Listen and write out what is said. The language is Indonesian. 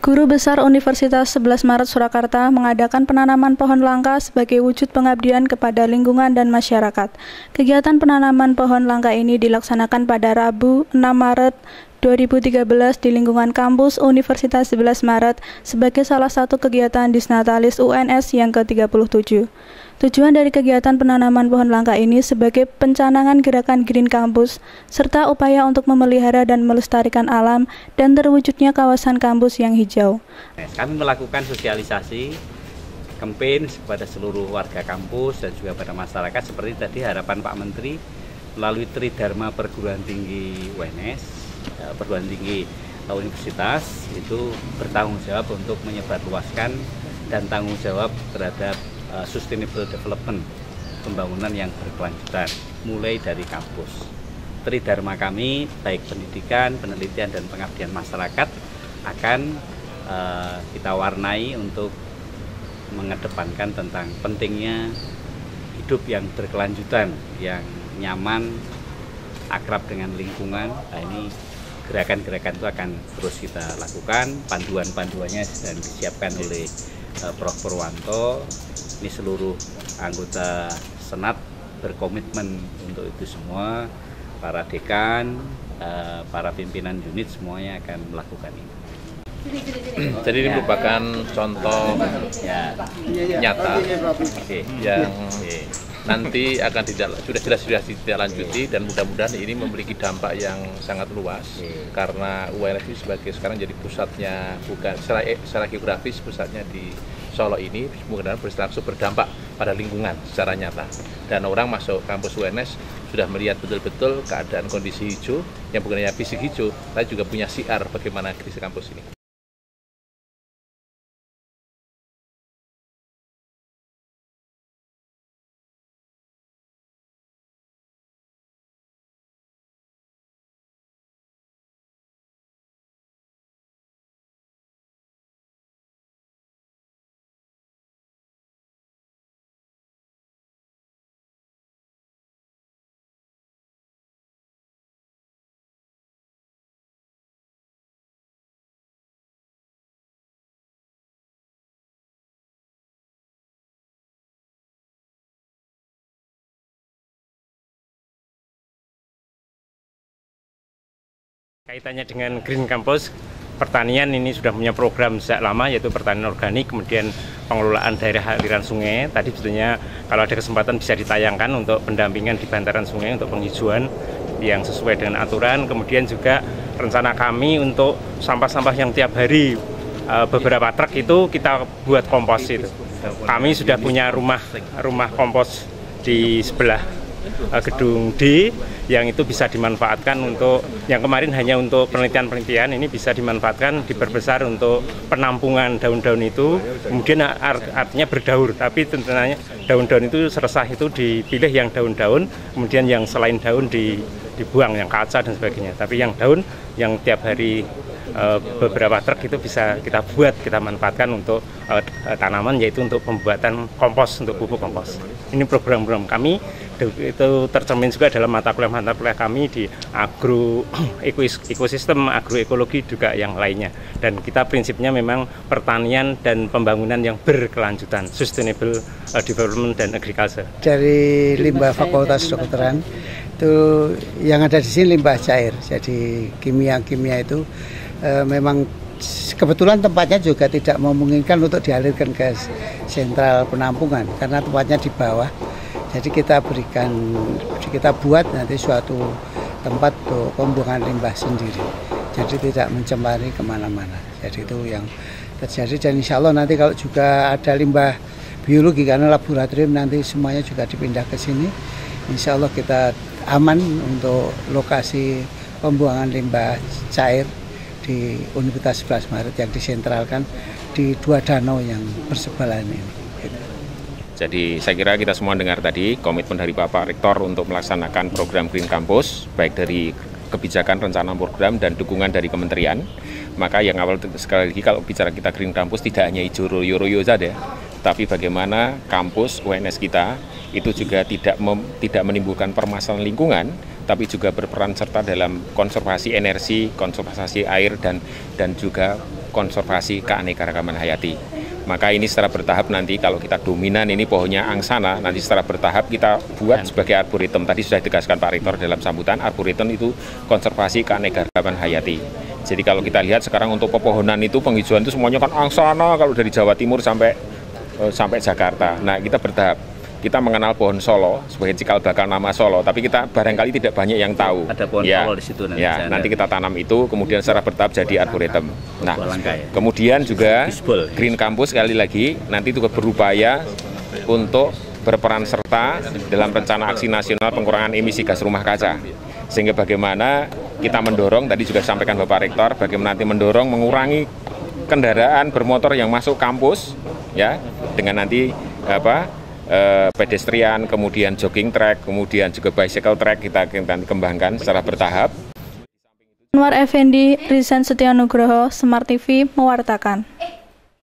Guru Besar Universitas 11 Maret Surakarta mengadakan penanaman pohon langka sebagai wujud pengabdian kepada lingkungan dan masyarakat. Kegiatan penanaman pohon langka ini dilaksanakan pada Rabu 6 Maret 2013 di lingkungan kampus Universitas 11 Maret sebagai salah satu kegiatan Disnatalis UNS yang ke-37. Tujuan dari kegiatan penanaman pohon langka ini sebagai pencanangan gerakan Green Campus, serta upaya untuk memelihara dan melestarikan alam dan terwujudnya kawasan kampus yang hijau. Kami melakukan sosialisasi, campaign kepada seluruh warga kampus dan juga pada masyarakat seperti tadi harapan Pak Menteri melalui Tridharma Perguruan Tinggi UNS, Perguruan Tinggi Universitas itu bertanggung jawab untuk menyebarluaskan dan tanggung jawab terhadap sustainable development, pembangunan yang berkelanjutan mulai dari kampus. Tridharma kami baik pendidikan, penelitian dan pengabdian masyarakat akan kita warnai untuk mengedepankan tentang pentingnya hidup yang berkelanjutan, yang nyaman, akrab dengan lingkungan. Nah, ini gerakan-gerakan itu akan terus kita lakukan. Panduan-panduannya sedang disiapkan oleh Prof. Purwanto. Ini seluruh anggota Senat berkomitmen untuk itu semua. Para dekan, para pimpinan unit semuanya akan melakukan ini. Jadi ini merupakan contoh nyata yang nanti akan sudah ditindaklanjuti dan mudah-mudahan ini memiliki dampak yang sangat luas karena UNS ini sekarang jadi pusatnya, bukan secara geografis pusatnya di Solo ini, mudah-mudahan langsung berdampak pada lingkungan secara nyata. Dan orang masuk kampus UNS sudah melihat betul-betul keadaan kondisi hijau yang bukan hanya fisik hijau, tapi juga punya siar bagaimana kondisi kampus ini. Kaitannya dengan Green Campus, pertanian ini sudah punya program sejak lama, yaitu pertanian organik, kemudian pengelolaan daerah aliran sungai. Tadi sebetulnya kalau ada kesempatan bisa ditayangkan untuk pendampingan di bantaran sungai untuk penghijauan yang sesuai dengan aturan. Kemudian juga rencana kami untuk sampah-sampah yang tiap hari beberapa truk itu kita buat kompos itu. Kami sudah punya rumah kompos di sebelah gedung D yang itu bisa dimanfaatkan untuk yang kemarin hanya untuk penelitian ini bisa dimanfaatkan diperbesar untuk penampungan daun-daun itu, kemudian artinya berdaur, tapi tentunya daun-daun itu seresah itu dipilih yang daun-daun, kemudian yang selain daun dibuang, yang kaca dan sebagainya, tapi yang daun yang tiap hari beberapa truk itu bisa kita manfaatkan untuk tanaman, yaitu untuk pembuatan kompos, untuk pupuk kompos. Ini program-program kami itu tercermin juga dalam mata kuliah kami di ekosistem, agroekologi juga yang lainnya. Dan kita prinsipnya memang pertanian dan pembangunan yang berkelanjutan, sustainable development dan agriculture. Dari limbah Fakultas Kedokteran itu yang ada di sini limbah cair, jadi kimia itu memang kebetulan tempatnya juga tidak memungkinkan untuk dialirkan ke sentral penampungan karena tempatnya di bawah. Jadi kita buat nanti suatu tempat untuk pembuangan limbah sendiri. Jadi tidak mencemari kemana-mana. Jadi itu yang terjadi, dan insya Allah nanti kalau juga ada limbah biologi karena laboratorium nanti semuanya juga dipindah ke sini. Insya Allah kita aman untuk lokasi pembuangan limbah cair di Universitas 11 Maret yang disentralkan di dua danau yang bersebelahan ini. Jadi saya kira kita semua dengar tadi komitmen dari Bapak Rektor untuk melaksanakan program Green Campus, baik dari kebijakan, rencana program, dan dukungan dari kementerian. Maka yang awal sekali lagi kalau bicara kita Green Campus tidak hanya hijau royo-royo saja, tapi bagaimana kampus UNS kita itu juga tidak menimbulkan permasalahan lingkungan, tapi juga berperan serta dalam konservasi energi, konservasi air, dan juga konservasi keanekaragaman hayati. Maka ini secara bertahap nanti kalau kita dominan ini pohonnya angsana, nanti secara bertahap kita buat sebagai arboretum. Tadi sudah ditegaskan Pak Rektor dalam sambutan, arboretum itu konservasi keanekaragaman hayati. Jadi kalau kita lihat sekarang untuk pepohonan itu penghijauan itu semuanya kan angsana kalau dari Jawa Timur sampai Jakarta. Nah, kita bertahap. Kita mengenal pohon Solo sebagai cikal bakal nama Solo, tapi kita barangkali tidak banyak yang tahu. Ada pohon Solo di situ nanti. Ya, nanti kita tanam itu, kemudian secara bertahap jadi arboretum. Nah, kemudian juga Green Campus sekali lagi nanti juga berupaya untuk berperan serta dalam rencana aksi nasional pengurangan emisi gas rumah kaca. Sehingga bagaimana kita mendorong, tadi juga disampaikan Bapak Rektor, bagaimana nanti mendorong mengurangi kendaraan bermotor yang masuk kampus, ya, dengan nanti pedestrian, kemudian jogging track, kemudian juga bicycle track kita kembangkan secara bertahap. Anwar Effendi, Rizan Setianugroho, Smart TV mewartakan.